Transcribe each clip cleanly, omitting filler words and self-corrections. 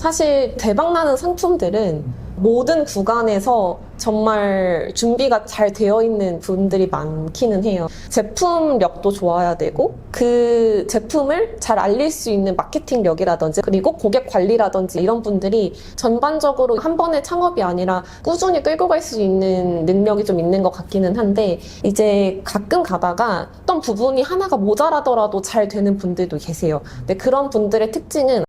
사실 대박나는 상품들은 모든 구간에서 정말 준비가 잘 되어 있는 분들이 많기는 해요. 제품력도 좋아야 되고 그 제품을 잘 알릴 수 있는 마케팅력이라든지 그리고 고객 관리라든지 이런 분들이 전반적으로 한 번의 창업이 아니라 꾸준히 끌고 갈 수 있는 능력이 좀 있는 것 같기는 한데 이제 가끔 가다가 어떤 부분이 하나가 모자라더라도 잘 되는 분들도 계세요. 근데 그런 분들의 특징은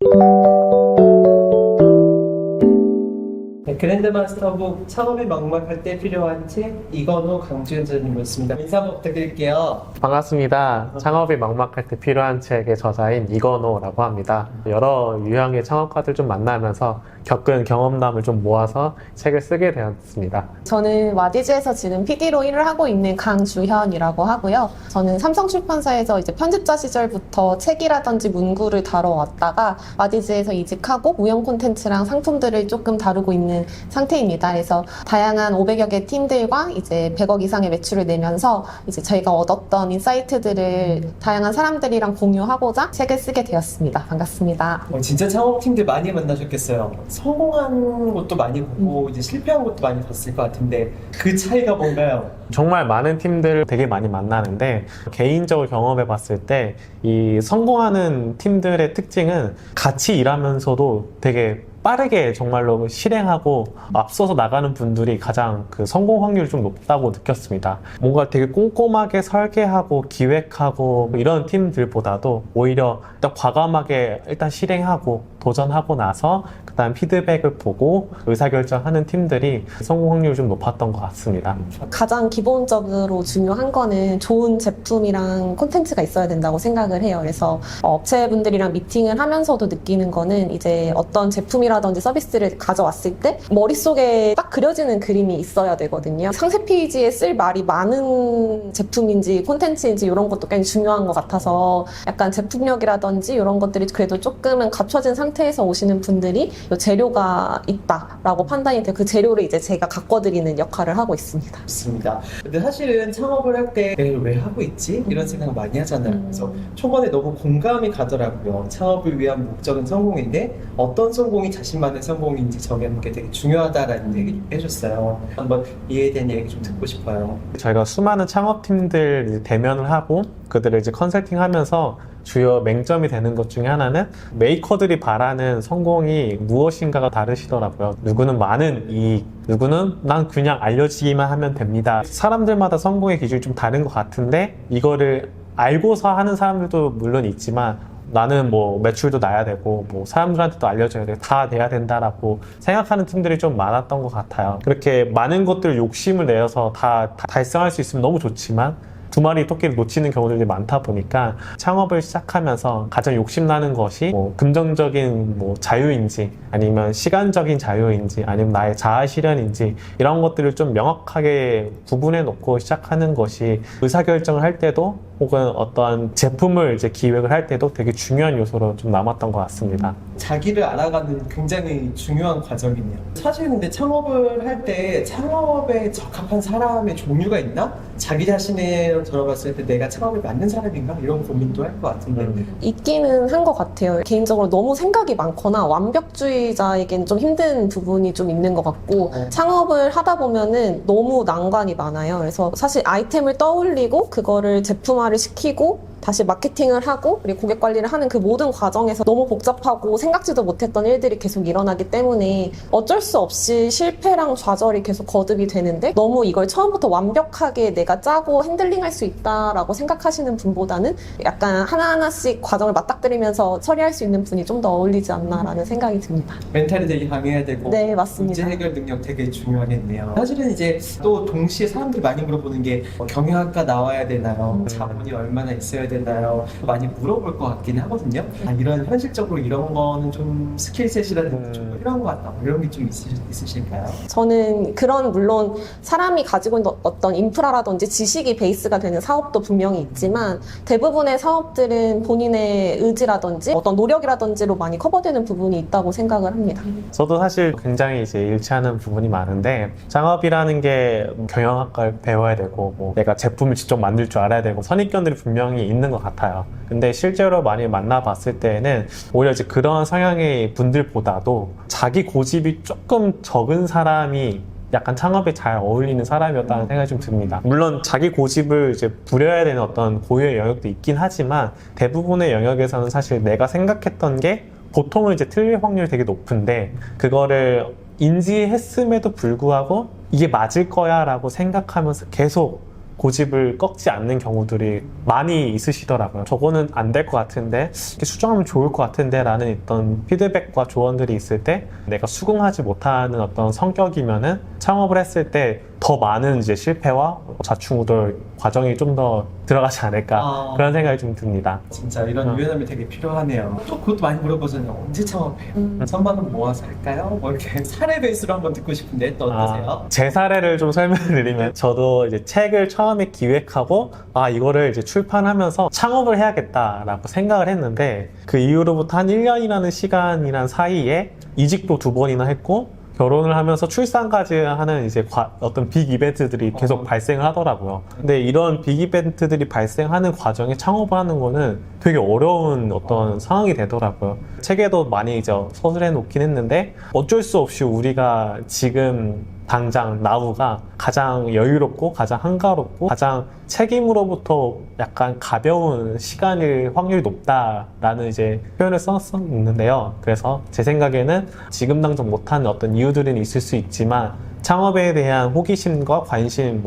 네, 그랜드마스터북 창업이 막막할 때 필요한 책 이건호 강주현자님이었습니다. 인사 한번 부탁드릴게요. 반갑습니다. 창업이 막막할 때 필요한 책의 저자인 이건호라고 합니다. 여러 유형의 창업가들 좀 만나면서 겪은 경험담을 좀 모아서 책을 쓰게 되었습니다. 저는 와디즈에서 지금 PD로 일을 하고 있는 강주현이라고 하고요. 저는 삼성출판사에서 이제 편집자 시절부터 책이라든지 문구를 다뤄왔다가 와디즈에서 이직하고 무형 콘텐츠랑 상품들을 조금 다루고 있는 상태입니다. 그래서 다양한 500여 개 팀들과 이제 100억 이상의 매출을 내면서 이제 저희가 얻었던 인사이트들을 다양한 사람들이랑 공유하고자 책을 쓰게 되었습니다. 반갑습니다. 진짜 창업팀들 많이 만나셨겠어요. 성공한 것도 많이 보고 이제 실패한 것도 많이 봤을 것 같은데 그 차이가 뭔가요? 정말 많은 팀들 되게 많이 만나는데 개인적으로 경험해 봤을 때 이 성공하는 팀들의 특징은 같이 일하면서도 되게 빠르게 정말로 실행하고 앞서서 나가는 분들이 가장 그 성공 확률이 좀 높다고 느꼈습니다. 뭔가 되게 꼼꼼하게 설계하고 기획하고 이런 팀들보다도 오히려 일단 과감하게 일단 실행하고 도전하고 나서 그다음 피드백을 보고 의사결정하는 팀들이 성공 확률이 좀 높았던 것 같습니다. 가장 기본적으로 중요한 거는 좋은 제품이랑 콘텐츠가 있어야 된다고 생각을 해요. 그래서 업체분들이랑 미팅을 하면서도 느끼는 거는 이제 어떤 제품이라든지 서비스를 가져왔을 때 머릿속에 딱 그려지는 그림이 있어야 되거든요. 상세 페이지에 쓸 말이 많은 제품인지 콘텐츠인지 이런 것도 굉장히 중요한 것 같아서 약간 제품력이라든지 이런 것들이 그래도 조금은 갖춰진 상태에서 오시는 분들이 이 재료가 있다라고 판단이 돼요. 그 재료를 이제 제가 가꿔드리는 역할을 하고 있습니다. 좋습니다. 근데 사실은 창업을 할 때 내가 왜 하고 있지? 이런 생각 많이 하잖아요. 그래서 초반에 너무 공감이 가더라고요. 창업을 위한 목적은 성공인데 어떤 성공이 자신만의 성공인지 정하는 게 되게 중요하다라는 얘기를 해줬어요. 한번 이에 대한 얘기 좀 듣고 싶어요. 저희가 수많은 창업팀들 이제 대면을 하고 그들을 이제 컨설팅하면서 주요 맹점이 되는 것 중에 하나는 메이커들이 바라는 성공이 무엇인가가 다르시더라고요. 누구는 많은 이익, 누구는 난 그냥 알려지기만 하면 됩니다. 사람들마다 성공의 기준이 좀 다른 것 같은데 이거를 알고서 하는 사람들도 물론 있지만 나는 뭐 매출도 나야 되고 뭐 사람들한테도 알려줘야 되고 다 돼야 된다라고 생각하는 팀들이 좀 많았던 것 같아요. 그렇게 많은 것들 욕심을 내어서 다 달성할 수 있으면 너무 좋지만 두 마리 토끼를 놓치는 경우들이 많다 보니까 창업을 시작하면서 가장 욕심나는 것이 뭐 금전적인 뭐 자유인지 아니면 시간적인 자유인지 아니면 나의 자아 실현인지 이런 것들을 좀 명확하게 구분해 놓고 시작하는 것이 의사결정을 할 때도 혹은 어떠한 제품을 이제 기획을 할 때도 되게 중요한 요소로 좀 남았던 것 같습니다. 자기를 알아가는 굉장히 중요한 과정이네요. 사실 근데 창업을 할 때 창업에 적합한 사람의 종류가 있나? 자기 자신을 돌아봤을 때 내가 창업에 맞는 사람인가? 이런 고민도 할 것 같은데 있기는 한 것 같아요. 개인적으로 너무 생각이 많거나 완벽주의자에겐 좀 힘든 부분이 좀 있는 것 같고 창업을 하다 보면은 너무 난관이 많아요. 그래서 사실 아이템을 떠올리고 그거를 제품화를 시키고 다시 마케팅을 하고 그리고 고객 관리를 하는 그 모든 과정에서 너무 복잡하고 생각지도 못했던 일들이 계속 일어나기 때문에 어쩔 수 없이 실패랑 좌절이 계속 거듭이 되는데 너무 이걸 처음부터 완벽하게 내가 짜고 핸들링할 수 있다라고 생각하시는 분보다는 약간 하나하나씩 과정을 맞닥뜨리면서 처리할 수 있는 분이 좀 더 어울리지 않나라는 생각이 듭니다. 멘탈이 되게 강해야 되고 네, 맞습니다. 문제 해결 능력 되게 중요하겠네요. 사실은 이제 또 동시에 사람들이 많이 물어보는 게 경영학과 나와야 되나요? 자본이 얼마나 있어야 되나요? 많이 물어볼 것 같긴 하거든요. 이런 현실적으로 이런 거는 좀 스킬셋이라든지 좀 필요한 것 같다. 이런 게 좀 있으실까요? 저는 그런 물론 사람이 가지고 있는 어떤 인프라라든지 지식이 베이스가 되는 사업도 분명히 있지만 대부분의 사업들은 본인의 의지라든지 어떤 노력이라든지로 많이 커버되는 부분이 있다고 생각을 합니다. 저도 사실 굉장히 이제 일치하는 부분이 많은데 창업이라는 게 경영학과를 배워야 되고 뭐 내가 제품을 직접 만들 줄 알아야 되고 선입견들이 분명히 있는 있는 것 같아요. 근데 실제로 많이 만나봤을 때에는 오히려 이제 그런 성향의 분들보다도 자기 고집이 조금 적은 사람이 약간 창업에 잘 어울리는 사람이었다는 생각이 좀 듭니다. 물론 자기 고집을 이제 부려야 되는 어떤 고유의 영역도 있긴 하지만 대부분의 영역에서는 사실 내가 생각했던 게 보통은 이제 틀릴 확률이 되게 높은데 그거를 인지했음에도 불구하고 이게 맞을 거야 라고 생각하면서 계속 고집을 꺾지 않는 경우들이 많이 있으시더라고요. 저거는 안 될 것 같은데 이렇게 수정하면 좋을 것 같은데 라는 어떤 피드백과 조언들이 있을 때 내가 수긍하지 못하는 어떤 성격이면은 창업을 했을 때 더 많은 이제 실패와 좌충우돌 과정이 좀 더 들어가지 않을까 그런 생각이 좀 듭니다. 진짜 이런 유연함이 되게 필요하네요. 또 그것도 많이 물어보잖아요. 언제 창업해요? 천만 원 모아서 할까요? 뭐 이렇게 사례 베이스로 한번 듣고 싶은데 또 어떠세요? 제 사례를 좀 설명드리면 저도 이제 책을 처음에 기획하고 이거를 이제 출판하면서 창업을 해야겠다라고 생각을 했는데 그 이후로부터 한 1년이라는 시간이란 사이에 이직도 2번이나 했고 결혼을 하면서 출산까지 하는 이제 어떤 빅 이벤트들이 계속 발생을 하더라고요. 근데 이런 빅 이벤트들이 발생하는 과정에 창업을 하는 거는 되게 어려운 어떤 상황이 되더라고요. 책에도 많이 이제 서술해 놓긴 했는데 어쩔 수 없이 우리가 지금 당장 나우가 가장 여유롭고 가장 한가롭고 가장 책임으로부터 약간 가벼운 시간일 확률이 높다라는 이제 표현을 썼었는데요. 그래서 제 생각에는 지금 당장 못하는 어떤 이유들은 있을 수 있지만 창업에 대한 호기심과 관심,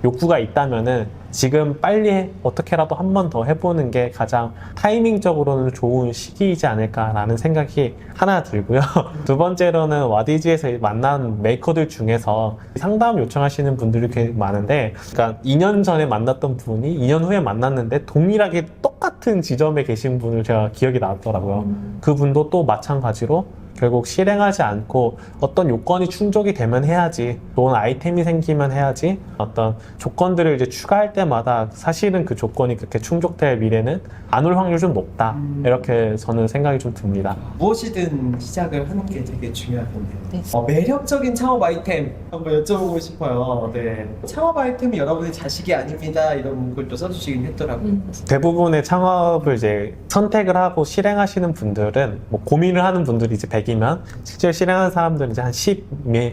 욕구가 있다면은 지금 빨리 어떻게라도 한 번 더 해보는 게 가장 타이밍적으로는 좋은 시기이지 않을까라는 생각이 하나 들고요. 두 번째로는 와디즈에서 만난 메이커들 중에서 상담 요청하시는 분들이 꽤 많은데, 그러니까 2년 전에 만났던 분이 2년 후에 만났는데 동일하게 똑같은 지점에 계신 분을 제가 기억이 나더라고요. 그분도 또 마찬가지로 결국 실행하지 않고 어떤 요건이 충족이 되면 해야지, 좋은 아이템이 생기면 해야지, 어떤 조건들을 이제 추가할 때마다 사실은 그 조건이 그렇게 충족될 미래는 안 올 확률이 좀 높다, 이렇게 저는 생각이 좀 듭니다. 무엇이든 시작을 하는 게 되게 중요하겠네요. 네. 매력적인 창업 아이템 한번 여쭤보고 싶어요. 네. 창업 아이템이 여러분의 자식이 아닙니다, 이런 문구를 또 써주시긴 했더라고요. 대부분의 창업을 이제 선택을 하고 실행하시는 분들은 고민을 하는 분들이 이제 100이면 실제 실행하는 사람들은 이제 한 10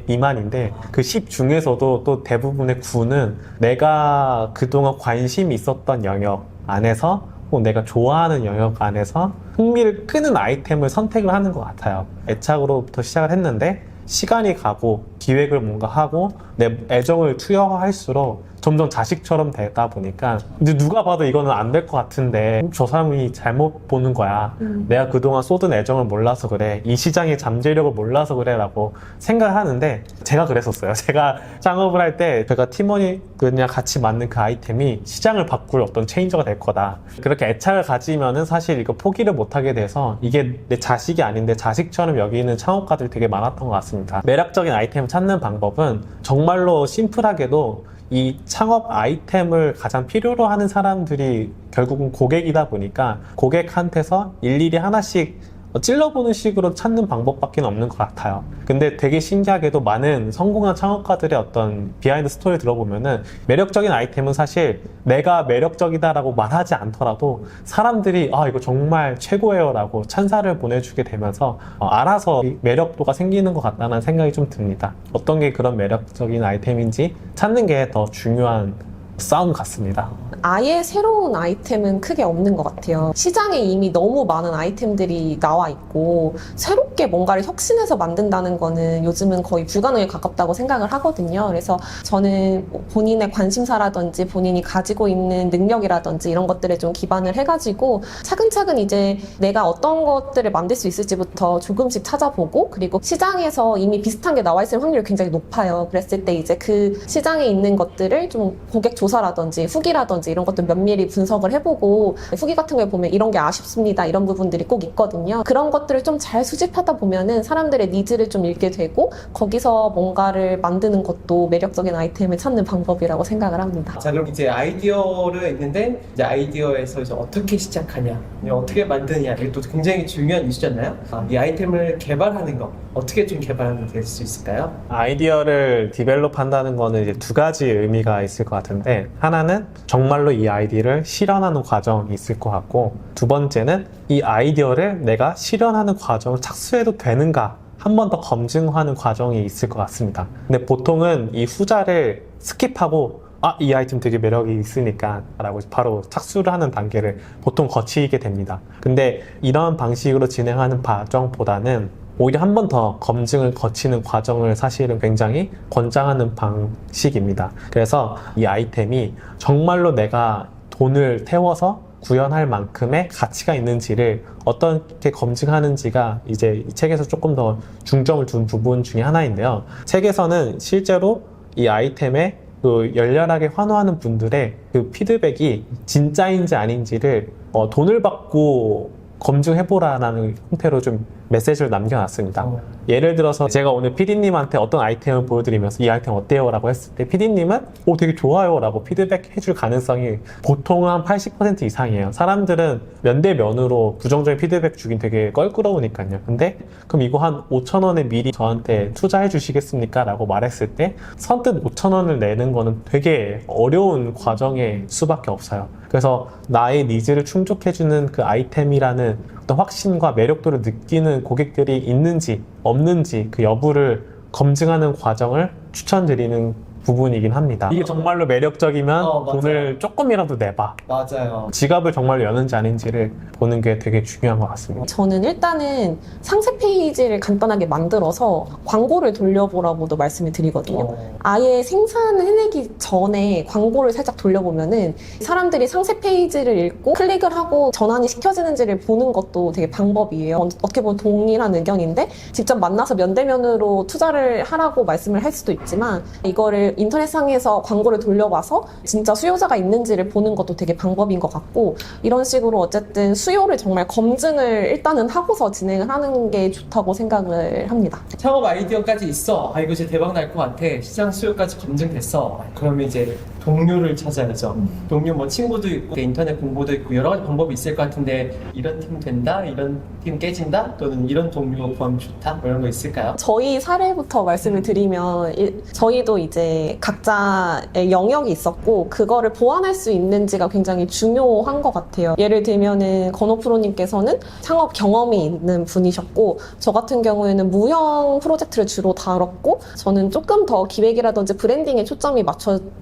미만인데 그 10 중에서도 또 대부분의 9는 내가 그동안 관심이 있었던 영역 안에서 내가 좋아하는 영역 안에서 흥미를 끄는 아이템을 선택을 하는 것 같아요. 애착으로부터 시작을 했는데 시간이 가고 기획을 뭔가 하고 내 애정을 투여할수록 점점 자식처럼 되다 보니까 이제 누가 봐도 이거는 안 될 것 같은데 저 사람이 잘못 보는 거야. 내가 그동안 쏟은 애정을 몰라서 그래. 이 시장의 잠재력을 몰라서 그래 라고 생각을 하는데 제가 그랬었어요. 제가 창업을 할 때 제가 팀원이 그냥 같이 만든 그 아이템이 시장을 바꿀 어떤 체인저가 될 거다. 그렇게 애착을 가지면은 사실 이거 포기를 못하게 돼서 이게 내 자식이 아닌데 자식처럼 여기는 창업가들이 되게 많았던 것 같습니다. 매력적인 아이템을 찾는 방법은 정말로 심플하게도 이 창업 아이템을 가장 필요로 하는 사람들이 결국은 고객이다 보니까 고객한테서 일일이 하나씩 찔러보는 식으로 찾는 방법밖에 없는 것 같아요. 근데 되게 신기하게도 많은 성공한 창업가들의 어떤 비하인드 스토리를 들어보면은 매력적인 아이템은 사실 내가 매력적이다라고 말하지 않더라도 사람들이 이거 정말 최고예요 라고 찬사를 보내주게 되면서 알아서 매력도가 생기는 것 같다는 생각이 좀 듭니다. 어떤 게 그런 매력적인 아이템인지 찾는 게 더 중요한 싸움 같습니다. 아예 새로운 아이템은 크게 없는 것 같아요. 시장에 이미 너무 많은 아이템들이 나와 있고 새롭게 뭔가를 혁신해서 만든다는 거는 요즘은 거의 불가능에 가깝다고 생각을 하거든요. 그래서 저는 본인의 관심사라든지 본인이 가지고 있는 능력이라든지 이런 것들에 좀 기반을 해가지고 차근차근 이제 내가 어떤 것들을 만들 수 있을지부터 조금씩 찾아보고, 그리고 시장에서 이미 비슷한 게 나와 있을 확률이 굉장히 높아요. 그랬을 때 이제 그 시장에 있는 것들을 좀 고객 조사라든지 후기라든지 이런 것들 면밀히 분석을 해보고, 후기 같은 걸 보면 이런 게 아쉽습니다, 이런 부분들이 꼭 있거든요. 그런 것들을 좀 잘 수집하다 보면은 사람들의 니즈를 좀 읽게 되고 거기서 뭔가를 만드는 것도 매력적인 아이템을 찾는 방법이라고 생각을 합니다. 자, 그럼 이제 아이디어를 했는데 이제 아이디어에서 이제 어떻게 시작하냐, 어떻게 만드냐, 이게 또 굉장히 중요한 이슈잖아요. 이 아이템을 개발하는 거 어떻게 좀 개발하면 될 수 있을까요? 아이디어를 디벨롭 한다는 거는 이제 두 가지 의미가 있을 것 같은데, 있는데, 하나는 정말로 이 아이디어를 실현하는 과정이 있을 것 같고, 두 번째는 이 아이디어를 내가 실현하는 과정을 착수해도 되는가 한 번 더 검증하는 과정이 있을 것 같습니다. 근데 보통은 이 후자를 스킵하고 이 아이템 되게 매력이 있으니까 라고 바로 착수를 하는 단계를 보통 거치게 됩니다. 근데 이런 방식으로 진행하는 과정보다는 오히려 한 번 더 검증을 거치는 과정을 사실은 굉장히 권장하는 방식입니다. 그래서 이 아이템이 정말로 내가 돈을 태워서 구현할 만큼의 가치가 있는지를 어떻게 검증하는지가 이제 이 책에서 조금 더 중점을 둔 부분 중에 하나인데요. 책에서는 실제로 이 아이템에 그 열렬하게 환호하는 분들의 그 피드백이 진짜인지 아닌지를 돈을 받고 검증해보라라는 형태로 좀 메시지를 남겨놨습니다. 예를 들어서 제가 오늘 PD님한테 어떤 아이템을 보여드리면서 이 아이템 어때요? 라고 했을 때 PD님은 되게 좋아요 라고 피드백 해줄 가능성이 보통 한 80% 이상이에요. 사람들은 면대면으로 부정적인 피드백 주긴 되게 껄끄러우니까요. 근데 그럼 이거 한 5,000원에 미리 저한테 투자해 주시겠습니까? 라고 말했을 때 선뜻 5,000원을 내는 거는 되게 어려운 과정일 수밖에 없어요. 그래서 나의 니즈를 충족해주는 그 아이템이라는 어떤 확신과 매력도를 느끼는 고객들이 있는지 없는지 그 여부를 검증하는 과정을 추천드리는 부분이긴 합니다. 이게 정말로 매력적이면 맞아요. 돈을 조금이라도 내봐. 맞아요. 지갑을 정말로 여는지 아닌지를 보는 게 되게 중요한 것 같습니다. 저는 일단은 상세 페이지를 간단하게 만들어서 광고를 돌려보라고도 말씀을 드리거든요. 아예 생산을 해내기 전에 광고를 살짝 돌려보면은 사람들이 상세 페이지를 읽고 클릭을 하고 전환이 시켜지는지를 보는 것도 되게 방법이에요. 어떻게 보면 동일한 의견인데 직접 만나서 면대면으로 투자를 하라고 말씀을 할 수도 있지만 이거를 인터넷상에서 광고를 돌려봐서 진짜 수요자가 있는지를 보는 것도 되게 방법인 것 같고, 이런 식으로 어쨌든 수요를 정말 검증을 일단은 하고서 진행을 하는 게 좋다고 생각을 합니다. 창업 아이디어까지 있어. 이거 이제 대박 날 것 같아. 시장 수요까지 검증됐어. 그러면 이제 동료를 찾아야죠. 동료 뭐 친구도 있고 인터넷 공부도 있고 여러 가지 방법이 있을 것 같은데 이런 팀 된다? 이런 팀 깨진다? 또는 이런 동료 구하면 좋다? 뭐 이런 거 있을까요? 저희 사례부터 말씀을 드리면 저희도 이제 각자의 영역이 있었고 그거를 보완할 수 있는지가 굉장히 중요한 것 같아요. 예를 들면은 건호 프로님께서는 창업 경험이 있는 분이셨고 저 같은 경우에는 무형 프로젝트를 주로 다뤘고 저는 조금 더 기획이라든지 브랜딩에 초점이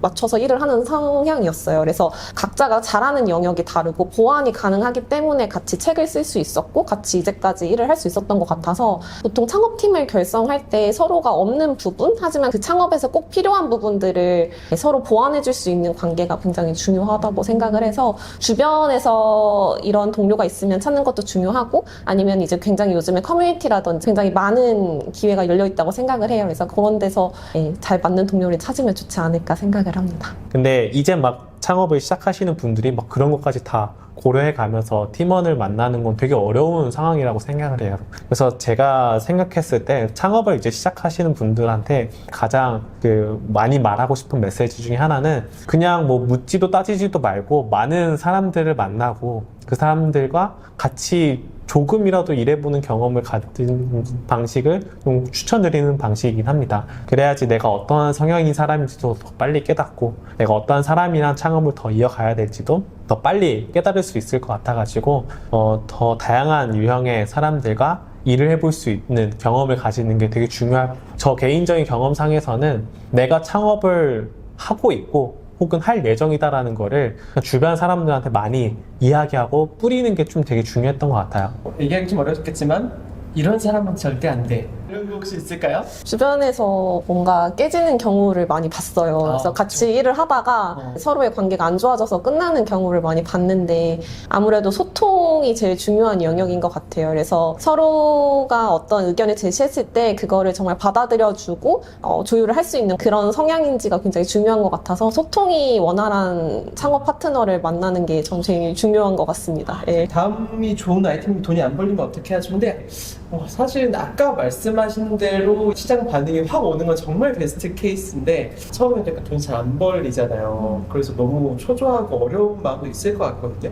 맞춰서 일을 하는 성향이었어요. 그래서 각자가 잘하는 영역이 다르고 보완이 가능하기 때문에 같이 책을 쓸 수 있었고 같이 이제까지 일을 할 수 있었던 것 같아서 보통 창업팀을 결성할 때 서로가 없는 부분 하지만 그 창업에서 꼭 필요한 부분들을 서로 보완해 줄 수 있는 관계가 굉장히 중요하다고 생각을 해서 주변에서 이런 동료가 있으면 찾는 것도 중요하고 아니면 이제 굉장히 요즘에 커뮤니티라든지 굉장히 많은 기회가 열려 있다고 생각을 해요. 그래서 그런 데서 잘 맞는 동료를 찾으면 좋지 않을까 생각을 합니다. 근데 이제 막 창업을 시작하시는 분들이 막 그런 것까지 다 고려해 가면서 팀원을 만나는 건 되게 어려운 상황이라고 생각을 해요. 그래서 제가 생각했을 때 창업을 이제 시작하시는 분들한테 가장 많이 말하고 싶은 메시지 중에 하나는 그냥 뭐 묻지도 따지지도 말고 많은 사람들을 만나고 그 사람들과 같이 조금이라도 일해보는 경험을 가진 방식을 좀 추천드리는 방식이긴 합니다. 그래야지 내가 어떠한 성향인 사람인지도 더 빨리 깨닫고 내가 어떠한 사람이랑 창업을 더 이어가야 될지도 더 빨리 깨달을 수 있을 것 같아가지고 더 다양한 유형의 사람들과 일을 해볼 수 있는 경험을 가지는 게 되게 중요할 저 개인적인 경험상에서는 내가 창업을 하고 있고 혹은 할 예정이다라는 거를 주변 사람들한테 많이 이야기하고 뿌리는 게 좀 되게 중요했던 것 같아요. 얘기하기 좀 어렵겠지만 이런 사람은 절대 안 돼. 이런 거 혹시 있을까요? 주변에서 뭔가 깨지는 경우를 많이 봤어요. 그래서 같이 일을 하다가 서로의 관계가 안 좋아져서 끝나는 경우를 많이 봤는데 아무래도 소통이 제일 중요한 영역인 것 같아요. 그래서 서로가 어떤 의견을 제시했을 때 그거를 정말 받아들여주고 조율을 할 수 있는 그런 성향인지가 굉장히 중요한 것 같아서 소통이 원활한 창업 파트너를 만나는 게 전 제일 중요한 것 같습니다. 예. 다음이 좋은 아이템이 돈이 안 벌리면 어떻게 하죠? 근데 사실은 아까 말씀하신 대로 시장 반응이 확 오는 건 정말 베스트 케이스인데 처음에 약간 돈이 잘 안 벌리잖아요. 그래서 너무 초조하고 어려운 마음도 있을 것 같거든요.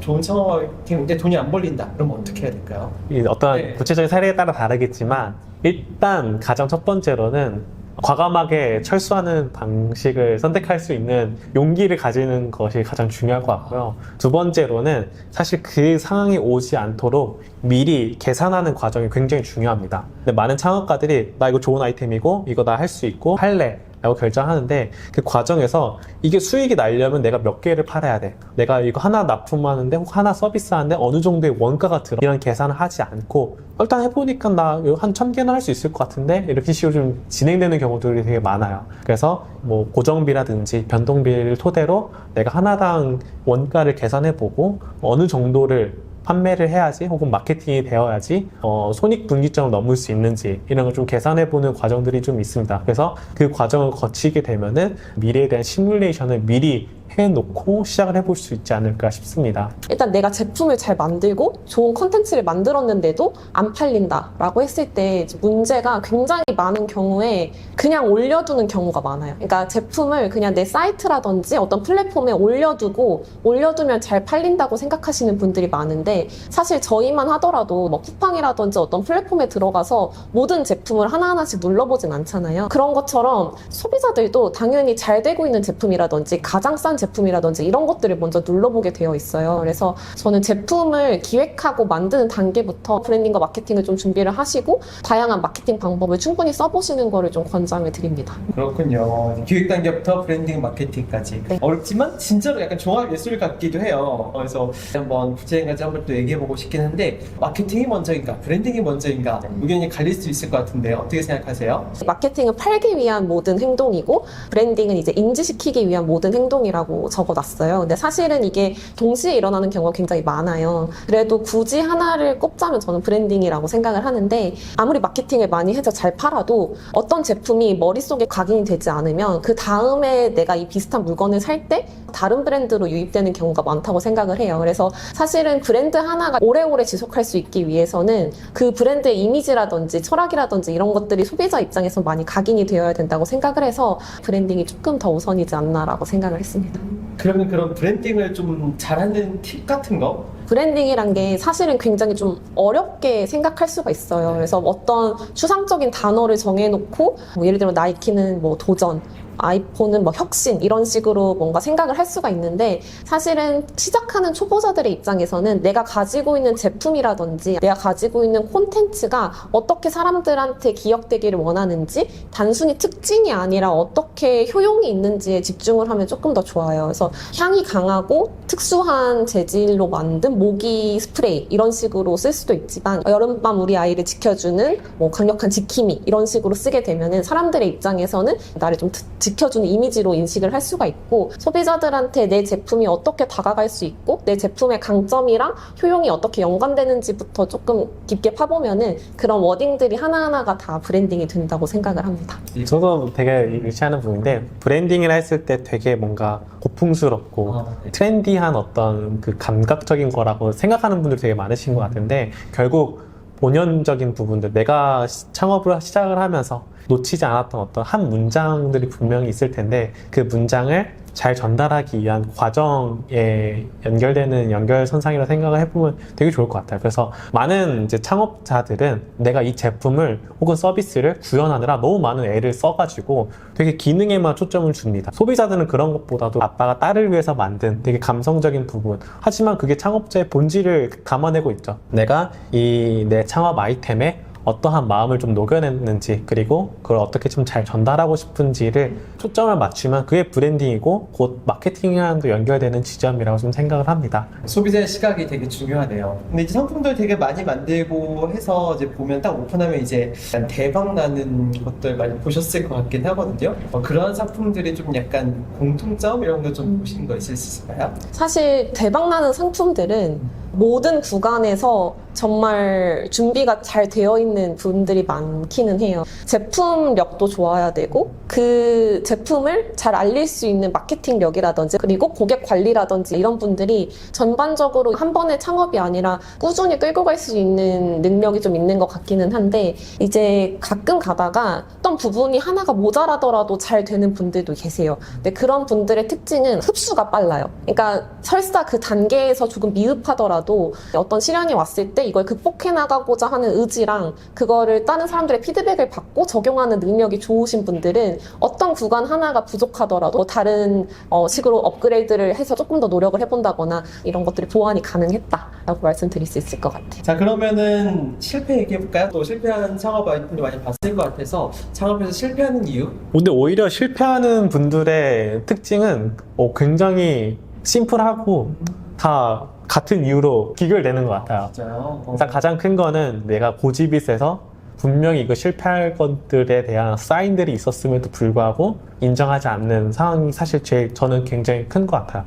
좋은 창업 아이템인데 돈이 안 벌린다. 그럼 어떻게 해야 될까요? 어떤 네. 구체적인 사례에 따라 다르겠지만 일단 가장 첫 번째로는 과감하게 철수하는 방식을 선택할 수 있는 용기를 가지는 것이 가장 중요할 것 같고요. 두 번째로는 사실 그 상황이 오지 않도록 미리 계산하는 과정이 굉장히 중요합니다. 근데 많은 창업가들이 나 이거 좋은 아이템이고 이거 나 할 수 있고 할래 라고 결정하는데 그 과정에서 이게 수익이 나려면 내가 몇 개를 팔아야 돼, 내가 이거 하나 납품하는데 혹 하나 서비스하는데 어느 정도의 원가가 들어, 이런 계산을 하지 않고 일단 해보니까 나 한 1000개는 할 수 있을 것 같은데 이렇게 식으로 좀 진행되는 경우들이 되게 많아요. 그래서 뭐 고정비라든지 변동비를 토대로 내가 하나당 원가를 계산해보고 어느 정도를 판매를 해야지 혹은 마케팅이 되어야지 손익분기점을 넘을 수 있는지 이런 걸 좀 계산해보는 과정들이 좀 있습니다. 그래서 그 과정을 거치게 되면은 미래에 대한 시뮬레이션을 미리 해놓고 시작을 해볼 수 있지 않을까 싶습니다. 일단 내가 제품을 잘 만들고 좋은 컨텐츠를 만들었는데도 안 팔린다라고 했을 때 문제가 굉장히 많은 경우에 그냥 올려두는 경우가 많아요. 그러니까 제품을 그냥 내 사이트라든지 어떤 플랫폼에 올려두면 잘 팔린다고 생각하시는 분들이 많은데 사실 저희만 하더라도 뭐 쿠팡이라든지 어떤 플랫폼에 들어가서 모든 제품을 하나하나씩 눌러보진 않잖아요. 그런 것처럼 소비자들도 당연히 잘 되고 있는 제품이라든지 가장 싼 제품이라든지 이런 것들을 먼저 눌러보게 되어 있어요. 그래서 저는 제품을 기획하고 만드는 단계부터 브랜딩과 마케팅을 좀 준비를 하시고 다양한 마케팅 방법을 충분히 써보시는 거를 좀 권장을 드립니다. 그렇군요. 기획 단계부터 브랜딩 마케팅까지. 네. 어렵지만 진짜로 약간 종합 예술 같기도 해요. 그래서 한번 구체적인 한번 또 얘기해보고 싶긴 한데 마케팅이 먼저인가 브랜딩이 먼저인가 의견이 갈릴 수 있을 것 같은데 어떻게 생각하세요? 마케팅은 팔기 위한 모든 행동이고 브랜딩은 이제 인지시키기 위한 모든 행동이라고 적어놨어요. 근데 사실은 이게 동시에 일어나는 경우가 굉장히 많아요. 그래도 굳이 하나를 꼽자면 저는 브랜딩이라고 생각을 하는데 아무리 마케팅을 많이 해서 잘 팔아도 어떤 제품이 머릿속에 각인이 되지 않으면 그 다음에 내가 이 비슷한 물건을 살 때 다른 브랜드로 유입되는 경우가 많다고 생각을 해요. 그래서 사실은 브랜드 하나가 오래오래 지속할 수 있기 위해서는 그 브랜드의 이미지라든지 철학이라든지 이런 것들이 소비자 입장에서 많이 각인이 되어야 된다고 생각을 해서 브랜딩이 조금 더 우선이지 않나라고 생각을 했습니다. 그러면 그런 브랜딩을 좀 잘하는 팁 같은 거? 브랜딩이란 게 사실은 굉장히 좀 어렵게 생각할 수가 있어요. 그래서 어떤 추상적인 단어를 정해놓고 뭐 예를 들면 나이키는 뭐 도전, 아이폰은 뭐 혁신 이런 식으로 뭔가 생각을 할 수가 있는데 사실은 시작하는 초보자들의 입장에서는 내가 가지고 있는 제품이라든지 내가 가지고 있는 콘텐츠가 어떻게 사람들한테 기억되기를 원하는지 단순히 특징이 아니라 어떻게 효용이 있는지에 집중을 하면 조금 더 좋아요. 그래서 향이 강하고 특수한 재질로 만든 모기 스프레이 이런 식으로 쓸 수도 있지만 여름밤 우리 아이를 지켜주는 뭐 강력한 지킴이 이런 식으로 쓰게 되면은 사람들의 입장에서는 나를 좀 지켜주는 이미지로 인식을 할 수가 있고 소비자들한테 내 제품이 어떻게 다가갈 수 있고 내 제품의 강점이랑 효용이 어떻게 연관되는지부터 조금 깊게 파보면은 그런 워딩들이 하나하나가 다 브랜딩이 된다고 생각을 합니다. 저도 되게 일치하는 부분인데 브랜딩을 했을 때 되게 뭔가 고풍스럽고 트렌디한 어떤 그 감각적인 거라고 생각하는 분들이 되게 많으신 것 같은데 결국 본연적인 부분들, 내가 창업을 시작을 하면서 놓치지 않았던 어떤 한 문장들이 분명히 있을 텐데 그 문장을 잘 전달하기 위한 과정에 연결되는 연결선상이라고 생각을 해보면 되게 좋을 것 같아요. 그래서 많은 이제 창업자들은 내가 이 제품을 혹은 서비스를 구현하느라 너무 많은 애를 써가지고 되게 기능에만 초점을 줍니다. 소비자들은 그런 것보다도 아빠가 딸을 위해서 만든 되게 감성적인 부분, 하지만 그게 창업자의 본질을 담아내고 있죠. 내가 이 내 창업 아이템에 어떠한 마음을 좀 녹여냈는지 그리고 그걸 어떻게 좀 잘 전달하고 싶은지를 초점을 맞추면 그게 브랜딩이고 곧 마케팅이랑도 연결되는 지점이라고 좀 생각을 합니다. 소비자의 시각이 되게 중요하네요. 근데 이제 상품들 되게 많이 만들고 해서 이제 보면 딱 오픈하면 이제 약간 대박 나는 것들 많이 보셨을 것 같긴 하거든요. 그런 상품들이 좀 약간 공통점 이런 거 좀 보신 거 있으실까요? 사실 대박나는 상품들은 모든 구간에서 정말 준비가 잘 되어 있는 분들이 많기는 해요. 제품력도 좋아야 되고 그 제품을 잘 알릴 수 있는 마케팅력이라든지 그리고 고객 관리라든지 이런 분들이 전반적으로 한 번의 창업이 아니라 꾸준히 끌고 갈 수 있는 능력이 좀 있는 것 같기는 한데 이제 가끔 가다가 어떤 부분이 하나가 모자라더라도 잘 되는 분들도 계세요. 근데 그런 분들의 특징은 흡수가 빨라요. 그러니까 설사 그 단계에서 조금 미흡하더라도 하더라도 어떤 시련이 왔을 때 이걸 극복해 나가고자 하는 의지랑 그거를 다른 사람들의 피드백을 받고 적용하는 능력이 좋으신 분들은 어떤 구간 하나가 부족하더라도 다른 식으로 업그레이드를 해서 조금 더 노력을 해본다거나 이런 것들이 보완이 가능했다라고 말씀드릴 수 있을 것 같아요. 자, 그러면은 실패 얘기해볼까요? 또 실패하는 창업 아이템들 많이 봤을 것 같아서 창업에서 실패하는 이유? 근데 오히려 실패하는 분들의 특징은 굉장히 심플하고 다 같은 이유로 기결되는 것 같아요. 진짜요? 일단 가장 큰 거는 내가 고집이 세서 분명히 이거 실패할 것들에 대한 사인들이 있었음에도 불구하고 인정하지 않는 상황이 사실 저는 굉장히 큰 것 같아요.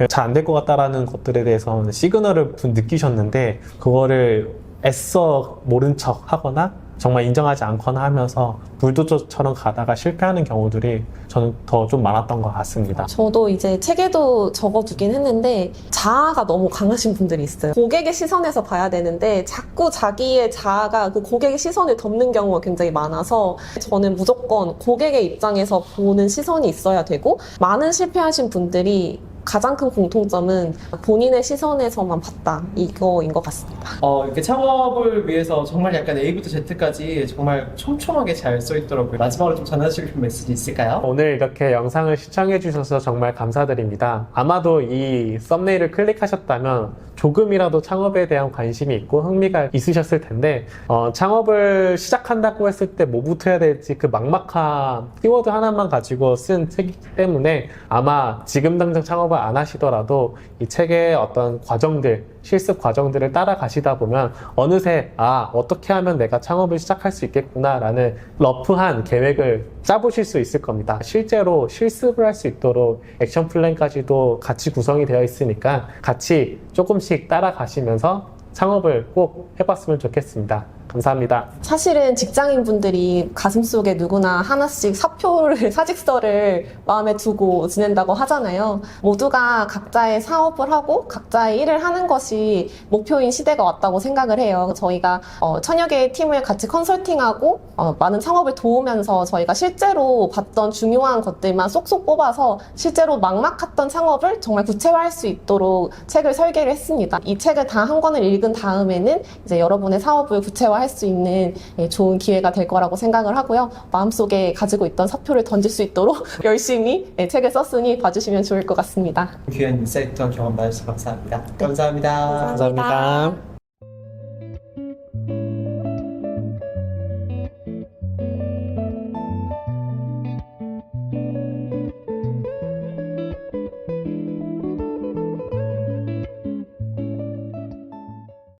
잘 안 될 것 같다라는 것들에 대해서 시그널을 느끼셨는데 그거를 애써 모른 척 하거나 정말 인정하지 않거나 하면서 불도저처럼 가다가 실패하는 경우들이 저는 더 좀 많았던 것 같습니다. 저도 이제 책에도 적어두긴 했는데 자아가 너무 강하신 분들이 있어요. 고객의 시선에서 봐야 되는데 자꾸 자기의 자아가 그 고객의 시선을 덮는 경우가 굉장히 많아서 저는 무조건 고객의 입장에서 보는 시선이 있어야 되고 많은 실패하신 분들이 가장 큰 공통점은 본인의 시선에서만 봤다 이거인 것 같습니다. 이렇게 창업을 위해서 정말 약간 A부터 Z까지 정말 촘촘하게 잘 써있더라고요. 마지막으로 좀 전하실 싶은 메시지 있을까요? 오늘 이렇게 영상을 시청해 주셔서 정말 감사드립니다. 아마도 이 썸네일을 클릭하셨다면 조금이라도 창업에 대한 관심이 있고 흥미가 있으셨을 텐데 창업을 시작한다고 했을 때 뭐부터 해야 될지 그 막막한 키워드 하나만 가지고 쓴 책이기 때문에 아마 지금 당장 창업을 안 하시더라도 이 책의 어떤 과정들, 실습 과정들을 따라가시다 보면 어느새 어떻게 하면 내가 창업을 시작할 수 있겠구나 라는 러프한 계획을 짜보실 수 있을 겁니다. 실제로 실습을 할 수 있도록 액션 플랜까지도 같이 구성이 되어 있으니까 같이 조금씩 따라가시면서 창업을 꼭 해봤으면 좋겠습니다. 감사합니다. 사실은 직장인분들이 가슴속에 누구나 하나씩 사직서를 마음에 두고 지낸다고 하잖아요. 모두가 각자의 사업을 하고 각자의 일을 하는 것이 목표인 시대가 왔다고 생각을 해요. 저희가 천여 개의 팀을 같이 컨설팅하고 많은 창업을 도우면서 저희가 실제로 봤던 중요한 것들만 쏙쏙 뽑아서 실제로 막막했던 창업을 정말 구체화할 수 있도록 책을 설계를 했습니다. 이 책을 다 한 권을 읽은 다음에는 이제 여러분의 사업을 구체화할 수 있는 좋은 기회가 될 거라고 생각을 하고요. 마음속에 가지고 있던 사표를 던질 수 있도록 열심히 책을 썼으니 봐주시면 좋을 것 같습니다. 귀한 인사이트와 경험 나눠주셔서 감사합니다. 감사합니다. 감사합니다.